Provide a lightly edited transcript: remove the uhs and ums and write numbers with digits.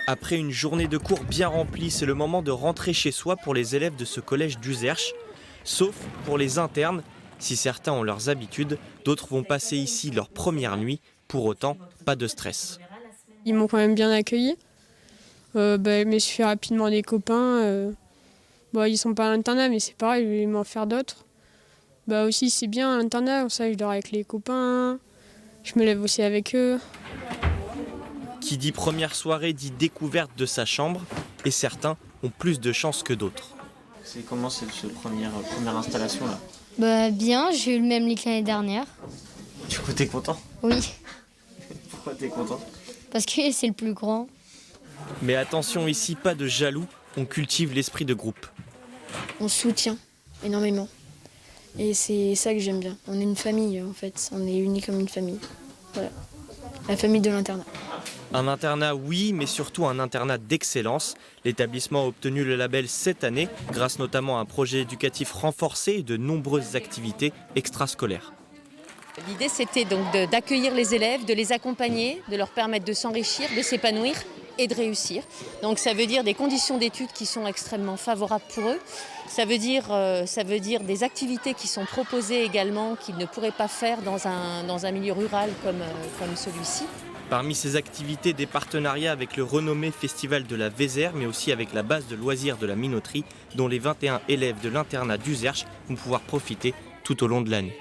Après une journée de cours bien remplie, c'est le moment de rentrer chez soi pour les élèves de ce collège d'Uzerche. Sauf pour les internes. Si certains ont leurs habitudes, d'autres vont passer ici leur première nuit. Pour autant, pas de stress. Ils m'ont quand même bien accueilli. Je me suis fait rapidement des copains. Ils sont pas à l'internat, mais c'est pareil, je vais m'en faire d'autres. Aussi, c'est bien à l'internat, ça, je dors avec les copains. Je me lève aussi avec eux. Qui dit première soirée dit découverte de sa chambre. Et certains ont plus de chance que d'autres. C'est comment cette première installation là? Bien, j'ai eu le même lit que l'année dernière. Du coup t'es content? Oui, Pourquoi t'es content? parce que c'est le plus grand. Mais attention ici, pas de jaloux, on cultive l'esprit de groupe. On se soutient énormément. Et c'est ça que j'aime bien. On est une famille en fait, on est unis comme une famille. Voilà, la famille de l'internat. Un internat oui, mais surtout un internat d'excellence. L'établissement a obtenu le label cette année, grâce notamment à un projet éducatif renforcé et de nombreuses activités extrascolaires. L'idée, c'était donc d'accueillir les élèves, de les accompagner, de leur permettre de s'enrichir, de s'épanouir et de réussir. Donc ça veut dire des conditions d'études qui sont extrêmement favorables pour eux. Ça veut dire des activités qui sont proposées également qu'ils ne pourraient pas faire dans un milieu rural comme celui-ci. Parmi ces activités, des partenariats avec le renommé Festival de la Vézère, mais aussi avec la base de loisirs de la Minoterie, dont les 21 élèves de l'internat d'Uzerche vont pouvoir profiter tout au long de l'année.